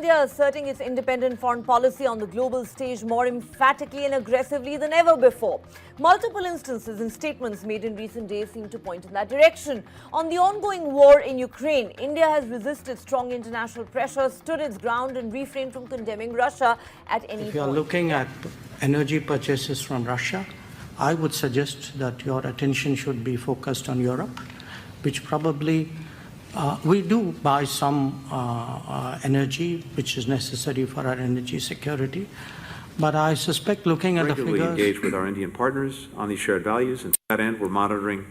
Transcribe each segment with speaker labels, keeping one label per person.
Speaker 1: India asserting its independent foreign policy on the global stage more emphatically and aggressively than ever before. Multiple instances and statements made in recent days seem to point in that direction. On the ongoing war in Ukraine, India has resisted strong international pressure, stood its ground and refrained from condemning Russia at any point.
Speaker 2: If you are looking at energy purchases from Russia, I would suggest that your attention should be focused on Europe, which probably we do buy some energy which is necessary for our energy security. But I suspect, looking at the figures,
Speaker 3: engage with our Indian partners on these shared values, and to that end, we're monitoring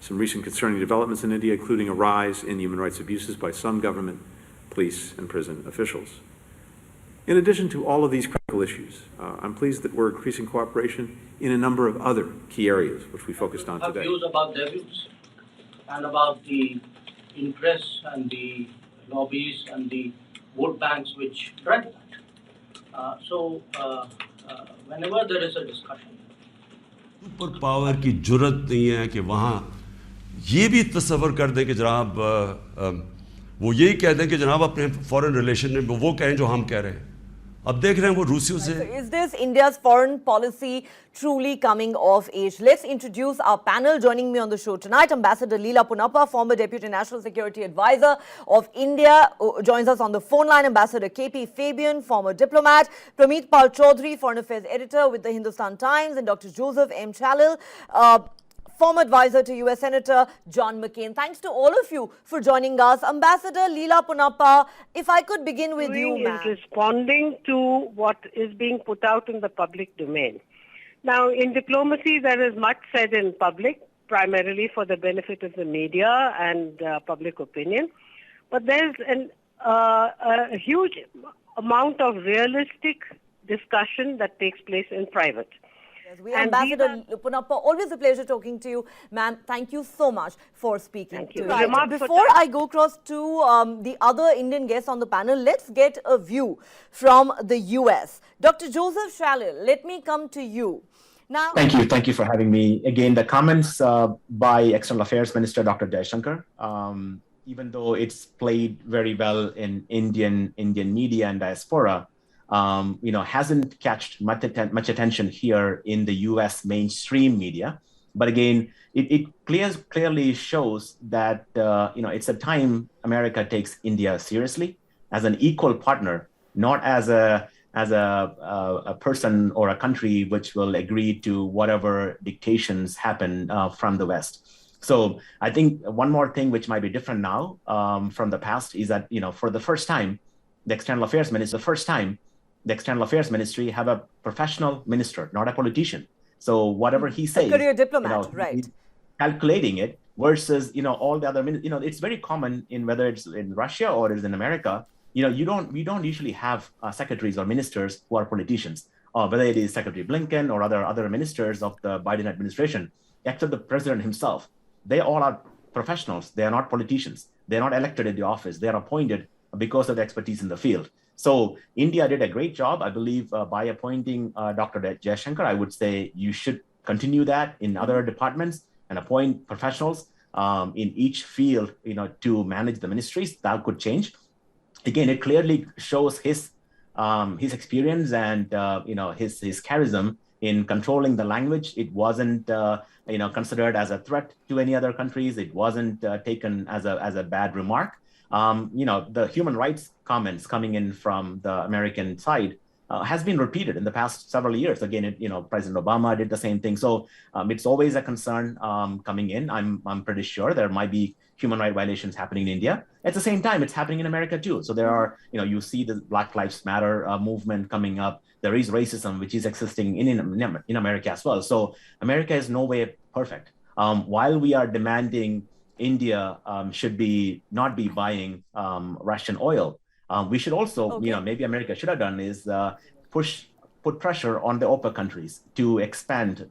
Speaker 3: some recent concerning developments in India, including a rise in human rights abuses by some government, police, and prison officials. In addition to all of these critical issues, I'm pleased that we're increasing cooperation in a number of other key areas, which we focused on today.
Speaker 4: Views about their views and about the interests and the lobbies and the vote banks which drive that. Whenever there is a discussion,
Speaker 5: super power की जुर्रत नहीं है कि वहाँ ये भी तस्वर कर दें कि जनाब वो यही कह दें कि जनाब अपने फॉरेन रिलेशन में वो कहें जो हम कह रहे हैं. अब देख रहे हैं वो रूसियों से.
Speaker 1: Is this India's foreign policy truly coming of age? Let's introduce our panel. Joining me on the show tonight, Ambassador Leela Punappa, former Deputy National Security Advisor of India, joins us on the phone line. Ambassador KP Fabian, former diplomat. Prameet Pal Chaudhary, Foreign Affairs Editor with the Hindustan Times, and Dr. Joseph M Chalil, former advisor to US Senator John McCain. Thanks to all of you for joining us. Ambassador Leela Punappa, if I could begin with you, ma'am.
Speaker 6: Is responding to what is being put out in the public domain. Now, in diplomacy, there is much said in public, primarily for the benefit of the media and public opinion. But there's a huge amount of realistic discussion that takes place in private.
Speaker 1: Yes, Ambassador Punappa, always a pleasure talking to you. Ma'am, thank you so much for speaking.
Speaker 6: Thank you.
Speaker 1: Right. Before I go across to the other Indian guests on the panel, let's get a view from the US. Dr. Joseph Chalil, let me come to you. Now,
Speaker 7: Thank you for having me. Again, the comments by External Affairs Minister Dr. Jaishankar, even though it's played very well in Indian media and diaspora, hasn't catched much attention here in the US mainstream media. But again, it clearly shows that it's a time America takes India seriously as an equal partner, not as a person or a country which will agree to whatever dictations happen from the West. So I think one more thing which might be different now from the past is that for the first time, the External Affairs Ministry have a professional minister, not a politician. So whatever he says,
Speaker 1: a career diplomat, right?
Speaker 7: Calculating it versus all the other it's very common in whether it's in Russia or it's in America. We don't usually have secretaries or ministers who are politicians, whether it is Secretary Blinken or other ministers of the Biden administration, except the president himself. They all are professionals. They are not politicians. They're not elected in the office. They are appointed because of the expertise in the field. So India did a great job, I believe, by appointing Dr. Jaishankar. I would say you should continue that in other departments and appoint professionals in each field, to manage the ministries. That could change. Again, it clearly shows his experience and his charisma in controlling the language. It wasn't considered as a threat to any other countries. It wasn't taken as a bad remark. The human rights comments coming in from the American side has been repeated in the past several years. Again, President Obama did the same thing. So it's always a concern coming in. I'm pretty sure there might be human rights violations happening in India. At the same time, it's happening in America too. So there are, you see the Black Lives Matter movement coming up. There is racism, which is existing in America as well. So America is no way perfect. While we are demanding India should not be buying Russian oil, we should also, maybe America should have done is put pressure on the OPEC countries to extend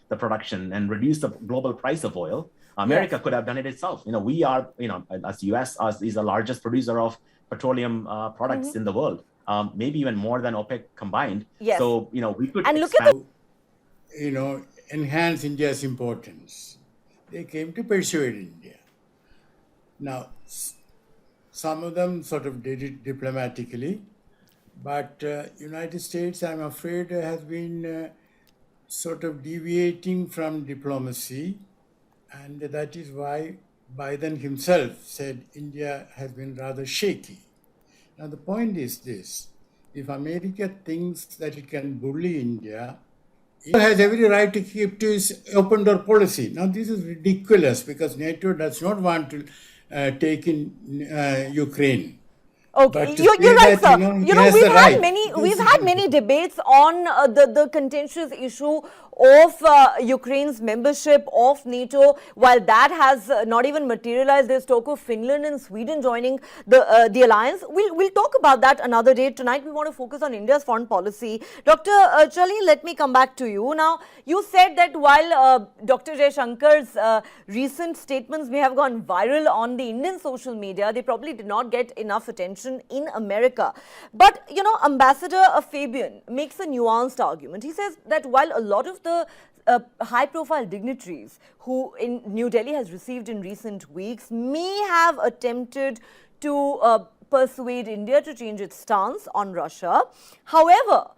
Speaker 7: the production and reduce the global price of oil. America could have done it itself. We are, as US is the largest producer of petroleum products in the world, maybe even more than OPEC combined.
Speaker 1: Yes.
Speaker 7: So, we could
Speaker 8: enhance India's importance. They came to persuade India. Now, Some of them sort of did it diplomatically, but United States, I'm afraid, has been sort of deviating from diplomacy, and that is why Biden himself said India has been rather shaky. Now, the point is this: if America thinks that it can bully India, it has every right to keep to its open door policy. Now, this is ridiculous because NATO does not want to take in Ukraine.
Speaker 1: Okay,
Speaker 8: But to
Speaker 1: you're
Speaker 8: say
Speaker 1: right,
Speaker 8: that,
Speaker 1: sir.
Speaker 8: he has
Speaker 1: We've
Speaker 8: the
Speaker 1: had
Speaker 8: right.
Speaker 1: we've had many debates on the contentious issue of Ukraine's membership of NATO. While that has not even materialized, there's talk of Finland and Sweden joining the alliance. We'll talk about that another day. Tonight, we want to focus on India's foreign policy. Dr. Chalil, let me come back to you. Now, you said that while Dr. Jaishankar's recent statements may have gone viral on the Indian social media, they probably did not get enough attention in America. But, Ambassador Fabian makes a nuanced argument. He says that while a lot of the high-profile dignitaries who in New Delhi has received in recent weeks may have attempted to persuade India to change its stance on Russia. However,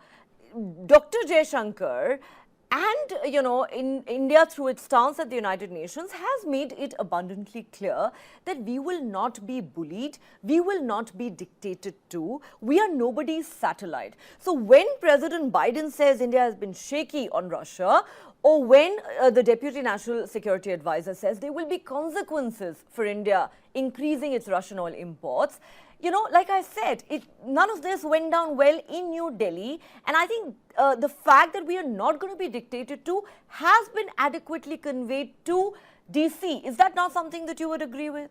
Speaker 1: Dr. Jaishankar and, in India through its stance at the United Nations has made it abundantly clear that we will not be bullied, we will not be dictated to, we are nobody's satellite. So when President Biden says India has been shaky on Russia, or when the Deputy National Security Advisor says there will be consequences for India increasing its Russian oil imports, like I said, none of this went down well in New Delhi. And I think the fact that we are not going to be dictated to has been adequately conveyed to DC. Is that not something that you would agree with?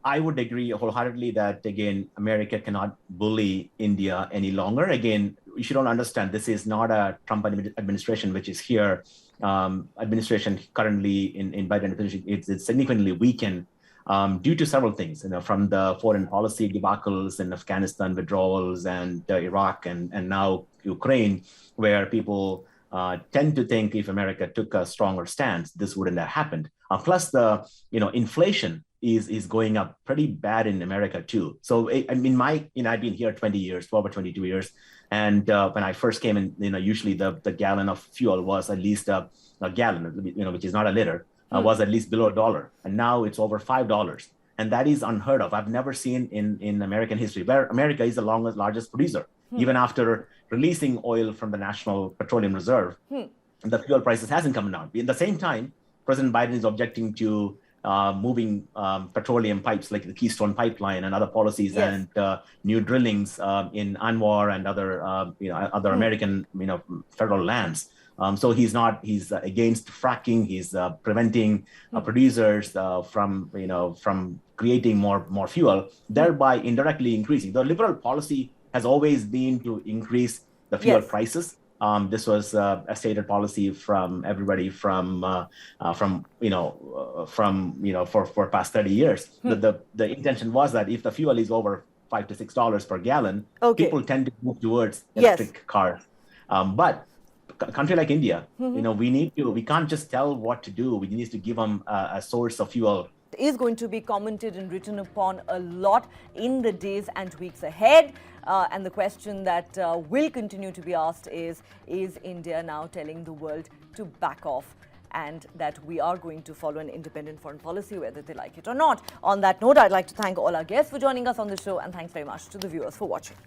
Speaker 7: I would agree wholeheartedly that, again, America cannot bully India any longer. Again, you should all understand this is not a Trump administration, which is here. Administration currently in Biden administration, it's significantly weakened due to several things, from the foreign policy debacles and Afghanistan withdrawals and Iraq and now Ukraine, where people tend to think if America took a stronger stance, this wouldn't have happened. Plus, the inflation is going up pretty bad in America too. So I've been here 20 years, 12 or 22 years, and when I first came in, usually the gallon of fuel was at least a gallon, which is not a liter. Was at least below $1, and now it's over $5, and that is unheard of. I've never seen in American history where America is the largest producer, even after releasing oil from the National Petroleum Reserve. The fuel prices hasn't come down. At the same time, President Biden is objecting to moving petroleum pipes like the Keystone Pipeline and other policies, and new drillings in Anwar and other American federal lands. So he's against fracking. He's preventing producers from creating more fuel, thereby indirectly increasing. The liberal policy has always been to increase the fuel prices. This was a stated policy from everybody for past 30 years. The intention was that if the fuel is over $5 to $6 per gallon, people tend to move towards electric cars. But a country like India, we can't just tell what to do. We need to give them a source of fuel.
Speaker 1: Is going to be commented and written upon a lot in the days and weeks ahead. And the question that will continue to be asked is India now telling the world to back off, and that we are going to follow an independent foreign policy, whether they like it or not? On that note, I'd like to thank all our guests for joining us on the show, and thanks very much to the viewers for watching.